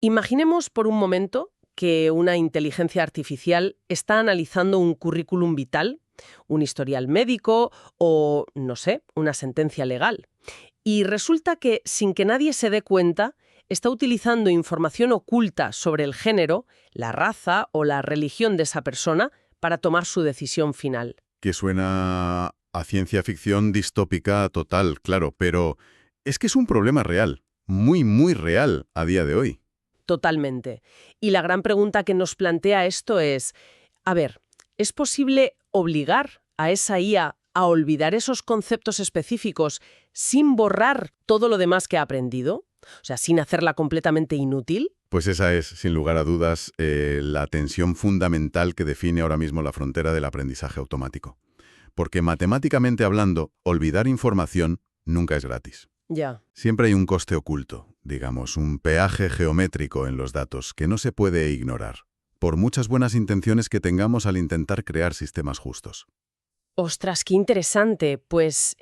Imaginemos por un momento que una inteligencia artificial está analizando un currículum vital, un historial médico o, no sé, una sentencia legal. Y resulta que, sin que nadie se dé cuenta, está utilizando información oculta sobre el género, la raza o la religión de esa persona para tomar su decisión final. Que suena a ciencia ficción distópica total, claro, pero es que es un problema real, muy, muy real a día de hoy. Totalmente. Y la gran pregunta que nos plantea esto es, a ver, ¿es posible obligar a esa IA a olvidar esos conceptos específicos sin borrar todo lo demás que ha aprendido? O sea, sin hacerla completamente inútil. Pues esa es, sin lugar a dudas, la tensión fundamental que define ahora mismo la frontera del aprendizaje automático. Porque matemáticamente hablando, olvidar información nunca es gratis. Ya. Siempre hay un coste oculto, digamos, un peaje geométrico en los datos que no se puede ignorar, por muchas buenas intenciones que tengamos al intentar crear sistemas justos. Ostras, qué interesante. Pues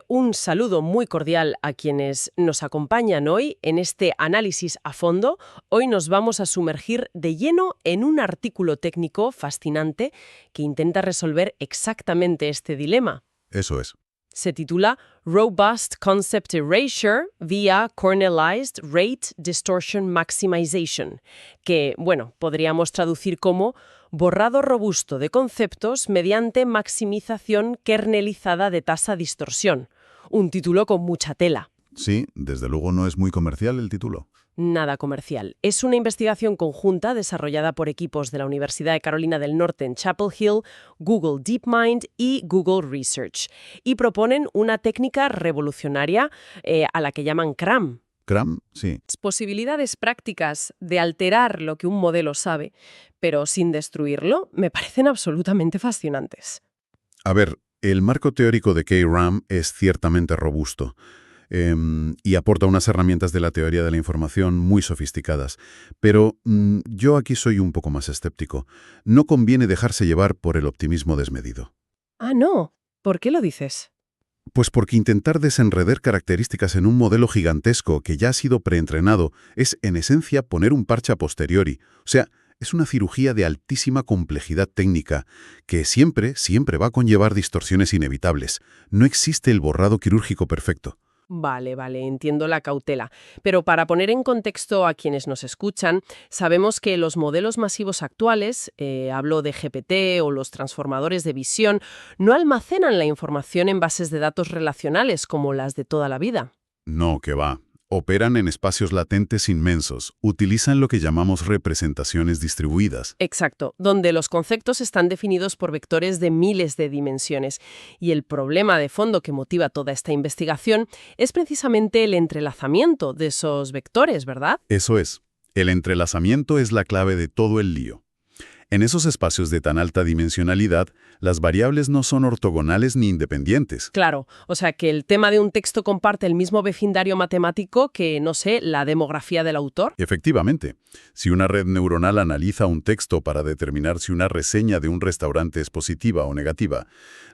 un saludo muy cordial a quienes nos acompañan hoy en este análisis a fondo. Hoy nos vamos a sumergir de lleno en un artículo técnico fascinante que intenta resolver exactamente este dilema. Eso es. Se titula Robust Concept Erasure via Cornelized Rate Distortion Maximization, que, bueno, podríamos traducir como borrado robusto de conceptos mediante maximización kernelizada de tasa distorsión. Un título con mucha tela. Sí, desde luego no es muy comercial el título. Nada comercial. Es una investigación conjunta desarrollada por equipos de la Universidad de Carolina del Norte en Chapel Hill, Google DeepMind y Google Research. Y proponen una técnica revolucionaria a la que llaman CRAM. ¿CRAM? Sí. Posibilidades prácticas de alterar lo que un modelo sabe, pero sin destruirlo, me parecen absolutamente fascinantes. A ver, el marco teórico de K-RAM es ciertamente robusto. Y aporta unas herramientas de la teoría de la información muy sofisticadas. Pero yo aquí soy un poco más escéptico. No conviene dejarse llevar por el optimismo desmedido. Ah, no. ¿Por qué lo dices? Pues porque intentar desenredar características en un modelo gigantesco que ya ha sido preentrenado es, en esencia, poner un parche a posteriori. O sea, es una cirugía de altísima complejidad técnica que siempre va a conllevar distorsiones inevitables. No existe el borrado quirúrgico perfecto. Vale, entiendo la cautela. Pero para poner en contexto a quienes nos escuchan, sabemos que los modelos masivos actuales, hablo de GPT o los transformadores de visión, no almacenan la información en bases de datos relacionales como las de toda la vida. No, que va. Operan en espacios latentes inmensos. Utilizan lo que llamamos representaciones distribuidas. Exacto, donde los conceptos están definidos por vectores de miles de dimensiones. Y el problema de fondo que motiva toda esta investigación es precisamente el entrelazamiento de esos vectores, ¿verdad? Eso es. El entrelazamiento es la clave de todo el lío. En esos espacios de tan alta dimensionalidad, las variables no son ortogonales ni independientes. Claro, o sea que el tema de un texto comparte el mismo vecindario matemático que, no sé, la demografía del autor. Efectivamente, si una red neuronal analiza un texto para determinar si una reseña de un restaurante es positiva o negativa,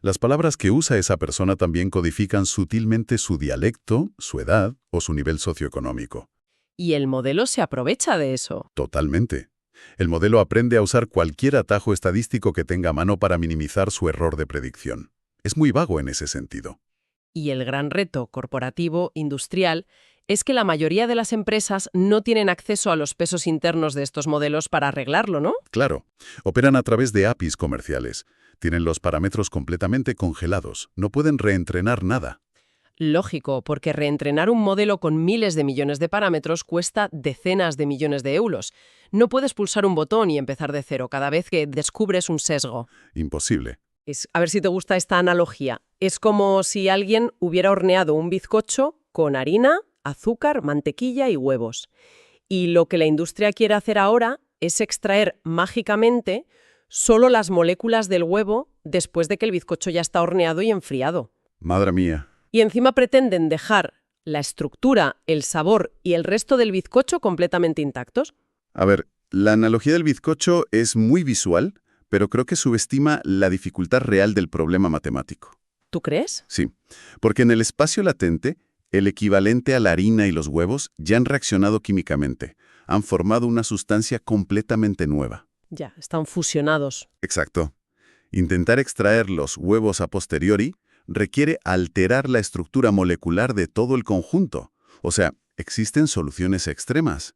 las palabras que usa esa persona también codifican sutilmente su dialecto, su edad o su nivel socioeconómico. Y el modelo se aprovecha de eso. Totalmente. El modelo aprende a usar cualquier atajo estadístico que tenga a mano para minimizar su error de predicción. Es muy vago en ese sentido. Y el gran reto corporativo, industrial, es que la mayoría de las empresas no tienen acceso a los pesos internos de estos modelos para arreglarlo, ¿no? Claro, operan a través de APIs comerciales. Tienen los parámetros completamente congelados. No pueden reentrenar nada. Lógico, porque reentrenar un modelo con miles de millones de parámetros cuesta decenas de millones de euros. No puedes pulsar un botón y empezar de cero cada vez que descubres un sesgo. Imposible. A ver si te gusta esta analogía. Es como si alguien hubiera horneado un bizcocho con harina, azúcar, mantequilla y huevos. Y lo que la industria quiere hacer ahora es extraer mágicamente solo las moléculas del huevo después de que el bizcocho ya está horneado y enfriado. Madre mía. Y encima pretenden dejar la estructura, el sabor y el resto del bizcocho completamente intactos. A ver, la analogía del bizcocho es muy visual, pero creo que subestima la dificultad real del problema matemático. ¿Tú crees? Sí, porque en el espacio latente, El equivalente a la harina y los huevos ya han reaccionado químicamente. Han formado una sustancia completamente nueva. Ya, están fusionados. Exacto. Intentar extraer los huevos a posteriori requiere alterar la estructura molecular de todo el conjunto. O sea, existen soluciones extremas.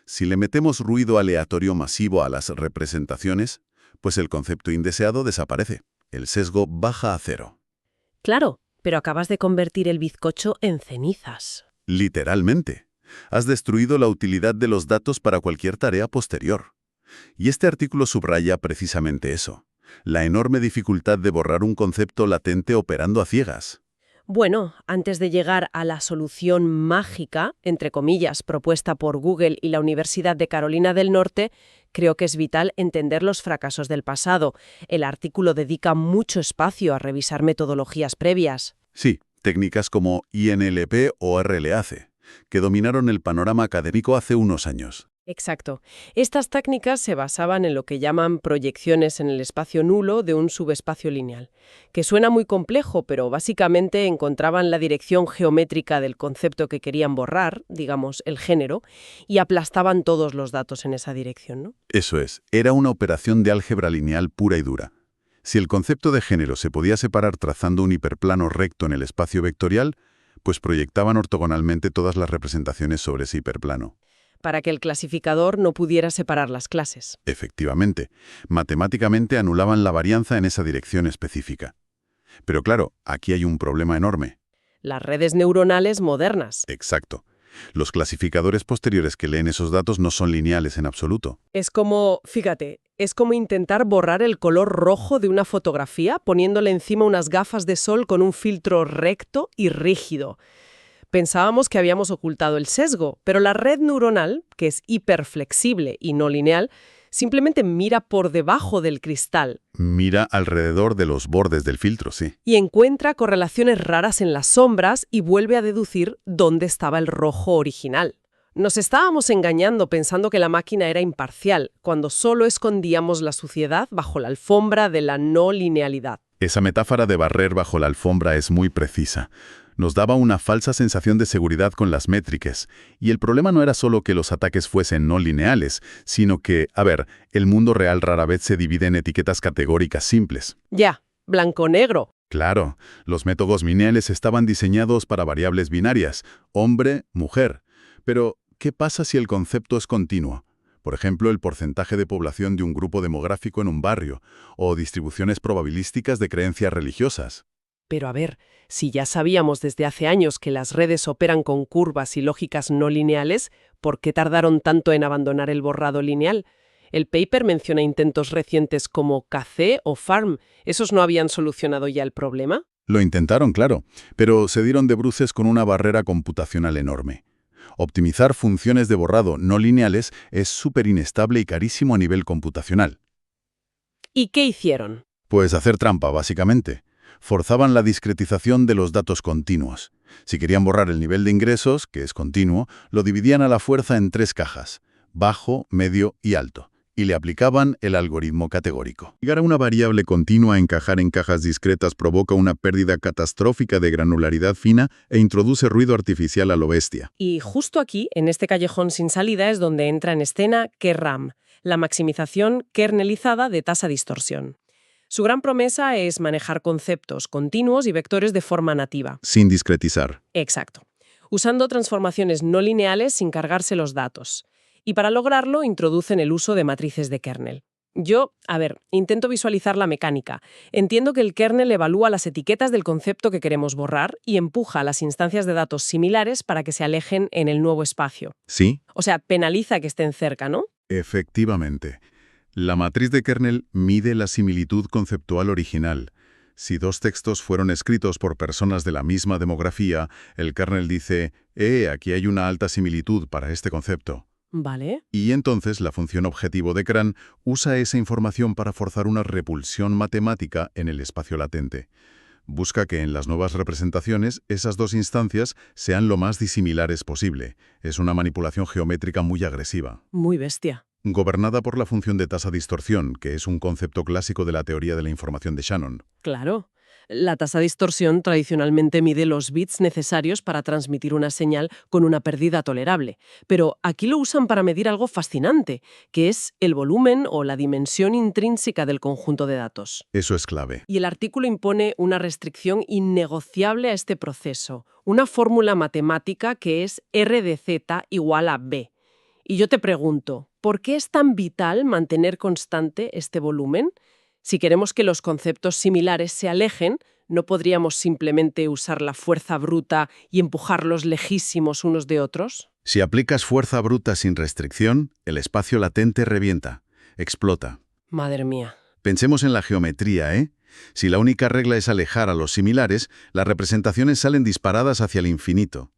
Si le metemos ruido aleatorio masivo a las representaciones, pues el concepto indeseado desaparece. El sesgo baja a cero. Claro, pero acabas de convertir el bizcocho en cenizas. Literalmente. Has destruido la utilidad de los datos para cualquier tarea posterior. Y este artículo subraya precisamente eso. La enorme dificultad de borrar un concepto latente operando a ciegas. Bueno, antes de llegar a la solución mágica, entre comillas, propuesta por Google y la Universidad de Carolina del Norte, creo que es vital entender los fracasos del pasado. El artículo dedica mucho espacio a revisar metodologías previas. Sí, técnicas como INLP o RLAC, que dominaron el panorama académico hace unos años. Exacto. Estas técnicas se basaban en lo que llaman proyecciones en el espacio nulo de un subespacio lineal, que suena muy complejo, pero básicamente encontraban la dirección geométrica del concepto que querían borrar, digamos, el género, y aplastaban todos los datos en esa dirección, ¿no? Eso es, era una operación de álgebra lineal pura y dura. Si el concepto de género se podía separar trazando un hiperplano recto en el espacio vectorial, pues proyectaban ortogonalmente todas las representaciones sobre ese hiperplano. Para que el clasificador no pudiera separar las clases. Efectivamente, matemáticamente anulaban la varianza en esa dirección específica. Pero claro, aquí hay un problema enorme. Las redes neuronales modernas. Exacto. Los clasificadores posteriores que leen esos datos no son lineales en absoluto. Es como, fíjate, es como intentar borrar el color rojo de una fotografía poniéndole encima unas gafas de sol con un filtro recto y rígido. Pensábamos que habíamos ocultado el sesgo, pero la red neuronal, que es hiperflexible y no lineal, simplemente mira por debajo del cristal. Mira alrededor de los bordes del filtro, sí. Y encuentra correlaciones raras en las sombras y vuelve a deducir dónde estaba el rojo original. Nos estábamos engañando pensando que la máquina era imparcial, cuando solo escondíamos la suciedad bajo la alfombra de la no linealidad. Esa metáfora de barrer bajo la alfombra es muy precisa. Nos daba una falsa sensación de seguridad con las métricas. Y el problema no era solo que los ataques fuesen no lineales, sino que, el mundo real rara vez se divide en etiquetas categóricas simples. Ya, blanco-negro. Claro, los métodos lineales estaban diseñados para variables binarias, hombre, mujer. Pero, ¿qué pasa si el concepto es continuo? Por ejemplo, el porcentaje de población de un grupo demográfico en un barrio, o distribuciones probabilísticas de creencias religiosas. Pero si ya sabíamos desde hace años que las redes operan con curvas y lógicas no lineales, ¿por qué tardaron tanto en abandonar el borrado lineal? El paper menciona intentos recientes como KC o FARM. ¿Esos no habían solucionado ya el problema? Lo intentaron, claro, pero se dieron de bruces con una barrera computacional enorme. Optimizar funciones de borrado no lineales es súper inestable y carísimo a nivel computacional. ¿Y qué hicieron? Pues hacer trampa, básicamente. Forzaban la discretización de los datos continuos. Si querían borrar el nivel de ingresos, que es continuo, lo dividían a la fuerza en 3 cajas, bajo, medio y alto, y le aplicaban el algoritmo categórico. Llegar a una variable continua a encajar en cajas discretas provoca una pérdida catastrófica de granularidad fina e introduce ruido artificial a lo bestia. Y justo aquí, en este callejón sin salida, es donde entra en escena KRAM, la maximización kernelizada de tasa distorsión. Su gran promesa es manejar conceptos continuos y vectores de forma nativa. Sin discretizar. Exacto. Usando transformaciones no lineales sin cargarse los datos. Y para lograrlo introducen el uso de matrices de kernel. Yo, intento visualizar la mecánica. Entiendo que el kernel evalúa las etiquetas del concepto que queremos borrar y empuja a las instancias de datos similares para que se alejen en el nuevo espacio. ¿Sí? O sea, penaliza que estén cerca, ¿no? Efectivamente. La matriz de kernel mide la similitud conceptual original. Si 2 textos fueron escritos por personas de la misma demografía, el kernel dice, aquí hay una alta similitud para este concepto. Vale. Y entonces la función objetivo de CRAN usa esa información para forzar una repulsión matemática en el espacio latente. Busca que en las nuevas representaciones esas 2 instancias sean lo más disimilares posible. Es una manipulación geométrica muy agresiva. Muy bestia. Gobernada por la función de tasa distorsión, que es un concepto clásico de la teoría de la información de Shannon. Claro. La tasa de distorsión tradicionalmente mide los bits necesarios para transmitir una señal con una pérdida tolerable, pero aquí lo usan para medir algo fascinante, que es el volumen o la dimensión intrínseca del conjunto de datos. Eso es clave. Y el artículo impone una restricción innegociable a este proceso, una fórmula matemática que es R de Z igual a B. Y yo te pregunto, ¿por qué es tan vital mantener constante este volumen? Si queremos que los conceptos similares se alejen, ¿no podríamos simplemente usar la fuerza bruta y empujarlos lejísimos unos de otros? Si aplicas fuerza bruta sin restricción, el espacio latente revienta, explota. Madre mía. Pensemos en la geometría, ¿eh? Si la única regla es alejar a los similares, las representaciones salen disparadas hacia el infinito.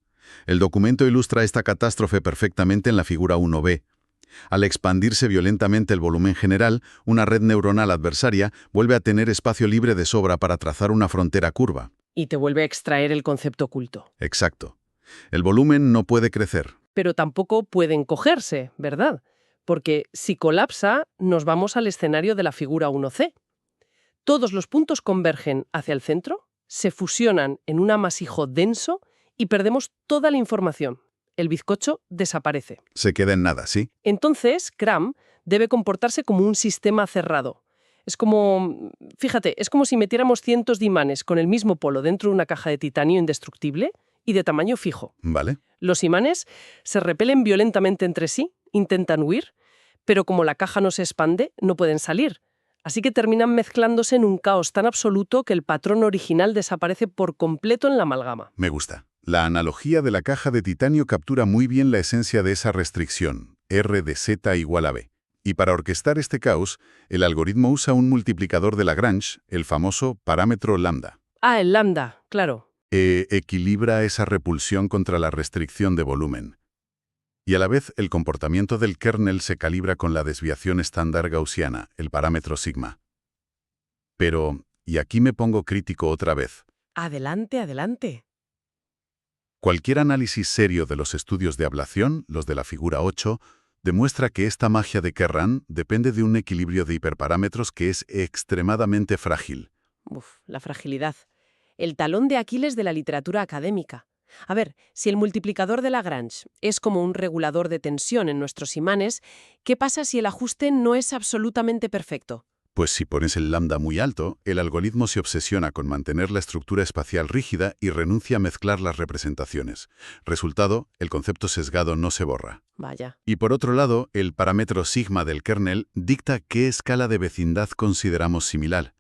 El documento ilustra esta catástrofe perfectamente en la figura 1b. Al expandirse violentamente el volumen general, una red neuronal adversaria vuelve a tener espacio libre de sobra para trazar una frontera curva. Y te vuelve a extraer el concepto oculto. Exacto. El volumen no puede crecer. Pero tampoco puede encogerse, ¿verdad? Porque si colapsa, nos vamos al escenario de la figura 1c. Todos los puntos convergen hacia el centro, se fusionan en un amasijo denso y perdemos toda la información. El bizcocho desaparece. Se queda en nada, ¿sí? Entonces, CRAM debe comportarse como un sistema cerrado. Es como, fíjate, es como si metiéramos cientos de imanes con el mismo polo dentro de una caja de titanio indestructible y de tamaño fijo. Vale. Los imanes se repelen violentamente entre sí, intentan huir, pero como la caja no se expande, no pueden salir. Así que terminan mezclándose en un caos tan absoluto que el patrón original desaparece por completo en la amalgama. Me gusta. La analogía de la caja de titanio captura muy bien la esencia de esa restricción, R de Z igual a B. Y para orquestar este caos, el algoritmo usa un multiplicador de Lagrange, el famoso parámetro lambda. Ah, el lambda, claro. Equilibra esa repulsión contra la restricción de volumen. Y a la vez, el comportamiento del kernel se calibra con la desviación estándar gaussiana, el parámetro sigma. Pero, y aquí me pongo crítico otra vez. Adelante, adelante. Cualquier análisis serio de los estudios de ablación, los de la figura 8, demuestra que esta magia de Kerrán depende de un equilibrio de hiperparámetros que es extremadamente frágil. La fragilidad. El talón de Aquiles de la literatura académica. A ver, si el multiplicador de Lagrange es como un regulador de tensión en nuestros imanes, ¿qué pasa si el ajuste no es absolutamente perfecto? Pues si pones el lambda muy alto, el algoritmo se obsesiona con mantener la estructura espacial rígida y renuncia a mezclar las representaciones. Resultado, el concepto sesgado no se borra. Vaya. Y por otro lado, el parámetro sigma del kernel dicta qué escala de vecindad consideramos similar.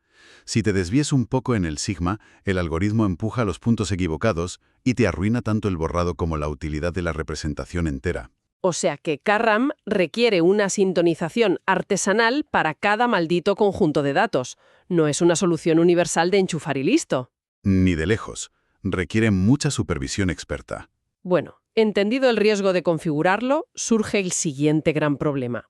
Si te desvíes un poco en el sigma, el algoritmo empuja los puntos equivocados y te arruina tanto el borrado como la utilidad de la representación entera. O sea que Kerrán requiere una sintonización artesanal para cada maldito conjunto de datos. No es una solución universal de enchufar y listo. Ni de lejos. Requiere mucha supervisión experta. Bueno, entendido el riesgo de configurarlo, surge el siguiente gran problema.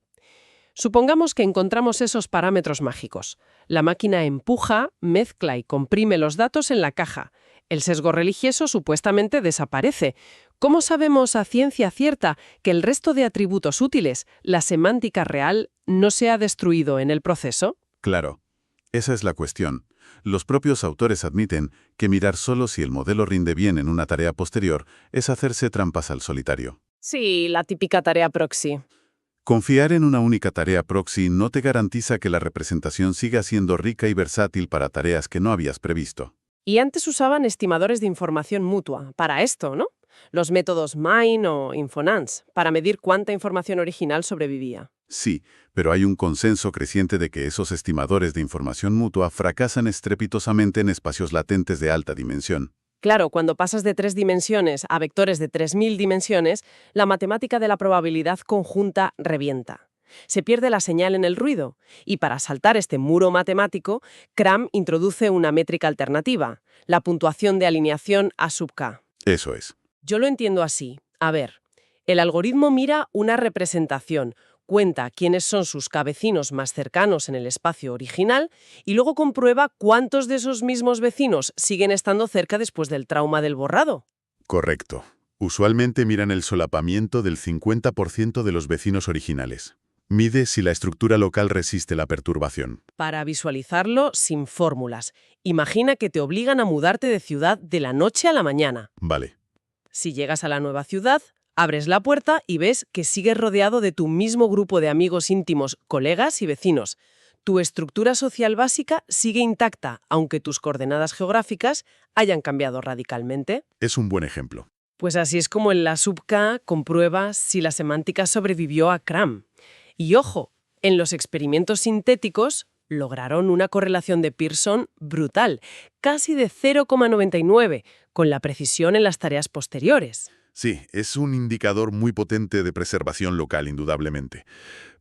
Supongamos que encontramos esos parámetros mágicos. La máquina empuja, mezcla y comprime los datos en la caja. El sesgo religioso supuestamente desaparece. ¿Cómo sabemos a ciencia cierta que el resto de atributos útiles, la semántica real, no se ha destruido en el proceso? Claro, esa es la cuestión. Los propios autores admiten que mirar solo si el modelo rinde bien en una tarea posterior es hacerse trampas al solitario. Sí, la típica tarea proxy. Confiar en una única tarea proxy no te garantiza que la representación siga siendo rica y versátil para tareas que no habías previsto. Y antes usaban estimadores de información mutua para esto, ¿no? Los métodos MINE o Infonance, para medir cuánta información original sobrevivía. Sí, pero hay un consenso creciente de que esos estimadores de información mutua fracasan estrepitosamente en espacios latentes de alta dimensión. Claro, cuando pasas de 3 dimensiones a vectores de 3000 dimensiones, la matemática de la probabilidad conjunta revienta. Se pierde la señal en el ruido, y para saltar este muro matemático, CRAM introduce una métrica alternativa, la puntuación de alineación A sub k. Eso es. Yo lo entiendo así. A ver, el algoritmo mira una representación, cuenta quiénes son sus cabecinos más cercanos en el espacio original y luego comprueba cuántos de esos mismos vecinos siguen estando cerca después del trauma del borrado. Correcto. Usualmente miran el solapamiento del 50% de los vecinos originales. Mide si la estructura local resiste la perturbación. Para visualizarlo sin fórmulas, imagina que te obligan a mudarte de ciudad de la noche a la mañana. Vale. Si llegas a la nueva ciudad, abres la puerta y ves que sigues rodeado de tu mismo grupo de amigos íntimos, colegas y vecinos. Tu estructura social básica sigue intacta, aunque tus coordenadas geográficas hayan cambiado radicalmente. Es un buen ejemplo. Pues así es como en la sub-K compruebas si la semántica sobrevivió a Cram. Y ojo, en los experimentos sintéticos lograron una correlación de Pearson brutal, casi de 0,99, con la precisión en las tareas posteriores. Sí, es un indicador muy potente de preservación local, indudablemente.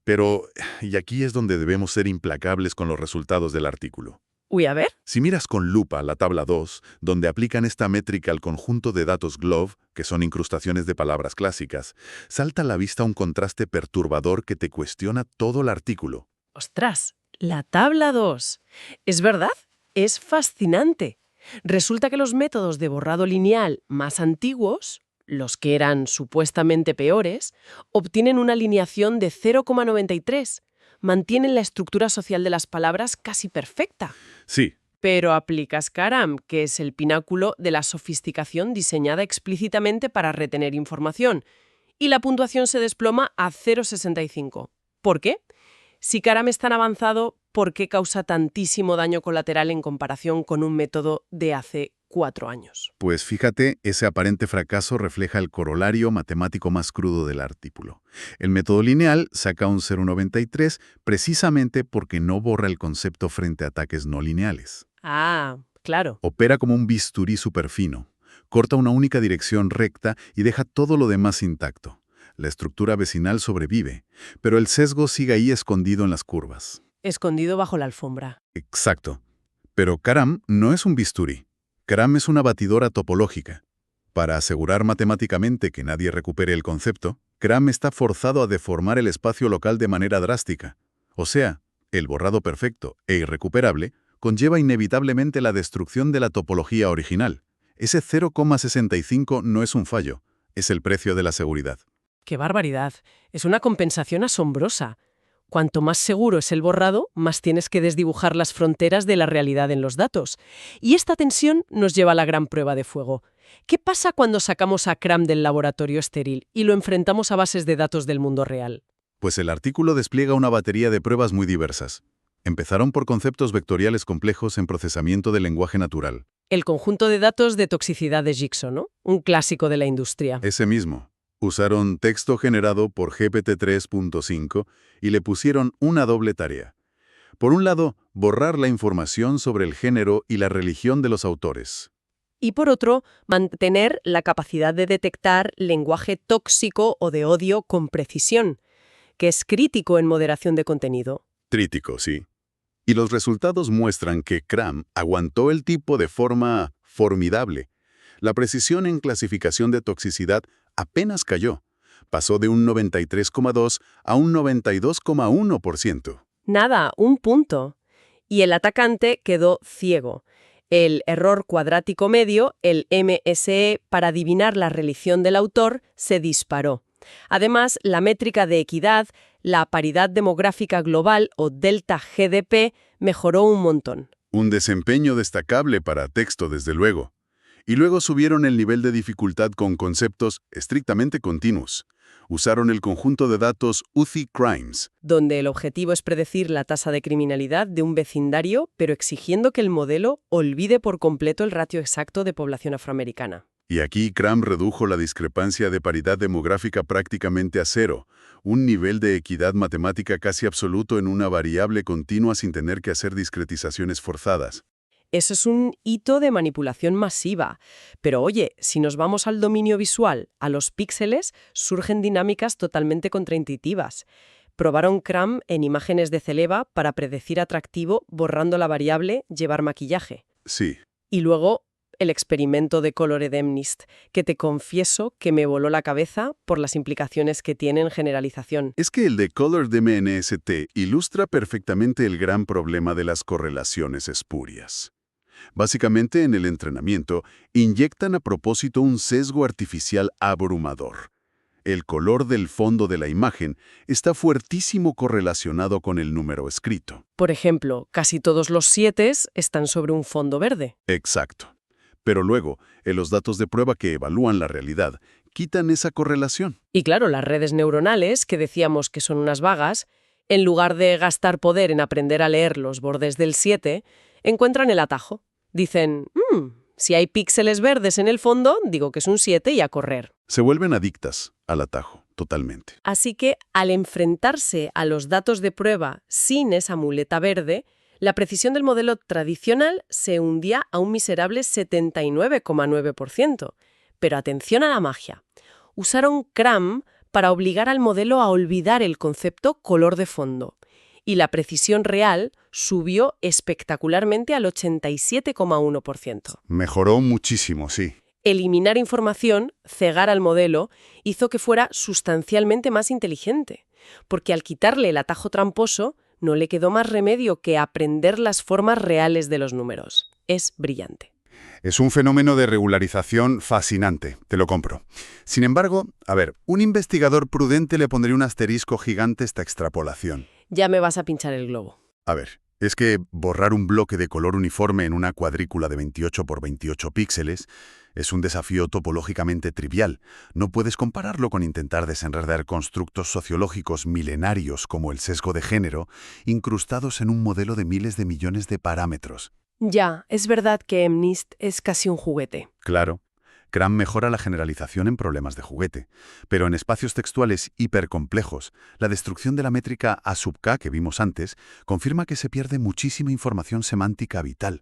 Pero, y aquí es donde debemos ser implacables con los resultados del artículo. Uy, a ver. Si miras con lupa la tabla 2, donde aplican esta métrica al conjunto de datos GLOVE, que son incrustaciones de palabras clásicas, salta a la vista un contraste perturbador que te cuestiona todo el artículo. ¡Ostras! La tabla 2. ¿Es verdad? Es fascinante. Resulta que los métodos de borrado lineal más antiguos, los que eran supuestamente peores, obtienen una alineación de 0,93. Mantienen la estructura social de las palabras casi perfecta. Sí, Pero aplicas Karam, que es el pináculo de la sofisticación diseñada explícitamente para retener información, y la puntuación se desploma a 0,65. ¿Por qué? Si Karam es tan avanzado, ¿por qué causa tantísimo daño colateral en comparación con un método de hace 4 años? pues fíjate, ese aparente fracaso refleja el corolario matemático más crudo del artículo. El método lineal saca un 0,93 precisamente porque no borra el concepto frente a ataques no lineales. Ah, claro. Opera como un bisturí superfino. Corta una única dirección recta y deja todo lo demás intacto. La estructura vecinal sobrevive, pero el sesgo sigue ahí escondido en las curvas. Escondido bajo la alfombra. Exacto. Pero Karam no es un bisturí. Karam es una batidora topológica. Para asegurar matemáticamente que nadie recupere el concepto, Karam está forzado a deformar el espacio local de manera drástica. O sea, el borrado perfecto e irrecuperable conlleva inevitablemente la destrucción de la topología original. Ese 0,65 no es un fallo, es el precio de la seguridad. ¡Qué barbaridad! Es una compensación asombrosa. Cuanto más seguro es el borrado, más tienes que desdibujar las fronteras de la realidad en los datos. Y esta tensión nos lleva a la gran prueba de fuego. ¿Qué pasa cuando sacamos a Cram del laboratorio estéril y lo enfrentamos a bases de datos del mundo real? Pues el artículo despliega una batería de pruebas muy diversas. Empezaron por conceptos vectoriales complejos en procesamiento del lenguaje natural. El conjunto de datos de toxicidad de Jigsaw, ¿no? Un clásico de la industria. Ese mismo. Usaron texto generado por GPT 3.5 y le pusieron una doble tarea. Por un lado, borrar la información sobre el género y la religión de los autores. Y por otro, mantener la capacidad de detectar lenguaje tóxico o de odio con precisión, que es crítico en moderación de contenido. Crítico, sí. Y los resultados muestran que Cram aguantó el tipo de forma formidable. La precisión en clasificación de toxicidad apenas cayó. Pasó de un 93,2 a un 92,1%. Nada, un punto. Y el atacante quedó ciego. El error cuadrático medio, el MSE, para adivinar la religión del autor, se disparó. Además, la métrica de equidad, la paridad demográfica global o delta GDP, mejoró un montón. Un desempeño destacable para texto, desde luego. Y luego subieron el nivel de dificultad con conceptos estrictamente continuos. Usaron el conjunto de datos UCI Crimes, Donde el objetivo es predecir la tasa de criminalidad de un vecindario, pero exigiendo que el modelo olvide por completo el ratio exacto de población afroamericana. y aquí Cram redujo la discrepancia de paridad demográfica prácticamente a cero, un nivel de equidad matemática casi absoluto en una variable continua sin tener que hacer discretizaciones forzadas. Eso es un hito de manipulación masiva. Pero oye, si nos vamos al dominio visual, a los píxeles, surgen dinámicas totalmente contraintuitivas. Probaron Cram en imágenes de Celeba para predecir atractivo borrando la variable llevar maquillaje. Sí, Y luego el experimento de Colored MNIST, que te confieso que me voló la cabeza por las implicaciones que tiene en generalización. es que el de Colored MNST ilustra perfectamente el gran problema de las correlaciones espurias. Básicamente, en el entrenamiento, inyectan a propósito un sesgo artificial abrumador. el color del fondo de la imagen está fuertísimo correlacionado con el número escrito. Por ejemplo, casi todos los 7 están sobre un fondo verde. Exacto. Pero luego, en los datos de prueba que evalúan la realidad, quitan esa correlación. Y claro, las redes neuronales, que decíamos que son unas vagas, en lugar de gastar poder en aprender a leer los bordes del 7, encuentran el atajo. Dicen, si hay píxeles verdes en el fondo, digo que es un 7 y a correr. Se vuelven adictas al atajo, totalmente. Así que, al enfrentarse a los datos de prueba sin esa muleta verde, la precisión del modelo tradicional se hundía a un miserable 79,9%. Pero atención a la magia. Usaron CRAM para obligar al modelo a olvidar el concepto color de fondo. Y la precisión real subió espectacularmente al 87,1%. Mejoró muchísimo, sí. Eliminar información, cegar al modelo, hizo que fuera sustancialmente más inteligente. Porque al quitarle el atajo tramposo, no le quedó más remedio que aprender las formas reales de los números. Es brillante. Es un fenómeno de regularización fascinante, te lo compro. Sin embargo, un investigador prudente le pondría un asterisco gigante a esta extrapolación. Ya me vas a pinchar el globo. Es que borrar un bloque de color uniforme en una cuadrícula de 28 por 28 píxeles es un desafío topológicamente trivial. No puedes compararlo con intentar desenredar constructos sociológicos milenarios como el sesgo de género, incrustados en un modelo de miles de millones de parámetros. Ya, es verdad que MNIST es casi un juguete. Claro. CRAM mejora la generalización en problemas de juguete, pero en espacios textuales hipercomplejos, la destrucción de la métrica A sub k que vimos antes confirma que se pierde muchísima información semántica vital.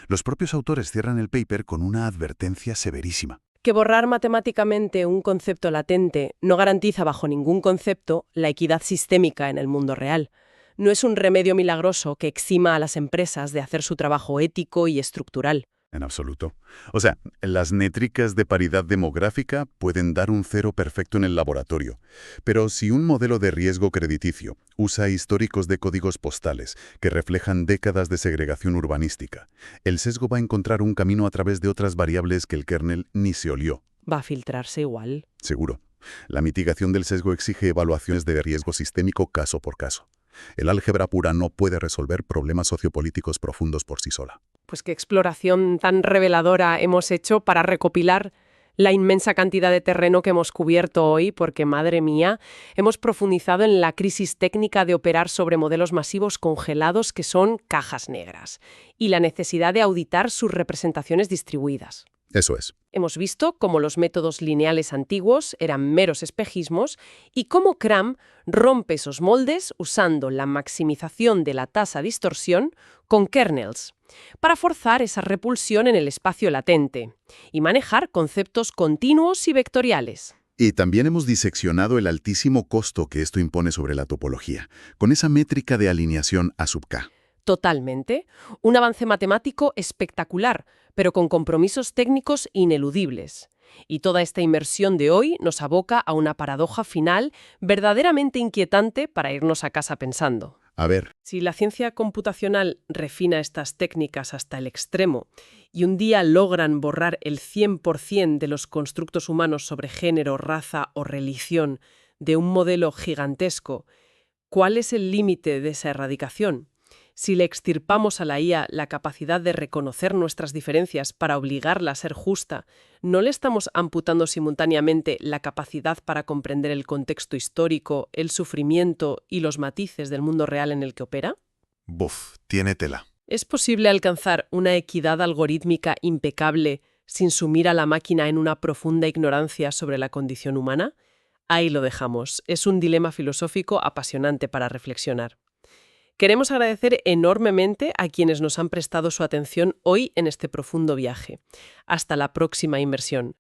Los propios autores cierran el paper con una advertencia severísima. Que borrar matemáticamente un concepto latente no garantiza bajo ningún concepto la equidad sistémica en el mundo real. No es un remedio milagroso que exima a las empresas de hacer su trabajo ético y estructural. En absoluto. O sea, las métricas de paridad demográfica pueden dar un cero perfecto en el laboratorio, pero si un modelo de riesgo crediticio usa históricos de códigos postales que reflejan décadas de segregación urbanística, el sesgo va a encontrar un camino a través de otras variables que el kernel ni se olió. Va a filtrarse igual. Seguro. La mitigación del sesgo exige evaluaciones de riesgo sistémico caso por caso. El álgebra pura no puede resolver problemas sociopolíticos profundos por sí sola. Pues qué exploración tan reveladora hemos hecho para recopilar la inmensa cantidad de terreno que hemos cubierto hoy, porque, madre mía, hemos profundizado en la crisis técnica de operar sobre modelos masivos congelados que son cajas negras, y la necesidad de auditar sus representaciones distribuidas. Eso es. Hemos visto cómo los métodos lineales antiguos eran meros espejismos y cómo CRAM rompe esos moldes usando la maximización de la tasa distorsión con kernels para forzar esa repulsión en el espacio latente y manejar conceptos continuos y vectoriales. Y también hemos diseccionado el altísimo costo que esto impone sobre la topología, con esa métrica de alineación A sub k. Totalmente. Un avance matemático espectacular, pero con compromisos técnicos ineludibles. Y toda esta inmersión de hoy nos aboca a una paradoja final verdaderamente inquietante para irnos a casa pensando. Si la ciencia computacional refina estas técnicas hasta el extremo y un día logran borrar el 100% de los constructos humanos sobre género, raza o religión de un modelo gigantesco, ¿cuál es el límite de esa erradicación? Si le extirpamos a la IA la capacidad de reconocer nuestras diferencias para obligarla a ser justa, ¿no le estamos amputando simultáneamente la capacidad para comprender el contexto histórico, el sufrimiento y los matices del mundo real en el que opera? Tiene tela. ¿Es posible alcanzar una equidad algorítmica impecable sin sumir a la máquina en una profunda ignorancia sobre la condición humana? Ahí lo dejamos. Es un dilema filosófico apasionante para reflexionar. Queremos agradecer enormemente a quienes nos han prestado su atención hoy en este profundo viaje. Hasta la próxima inmersión.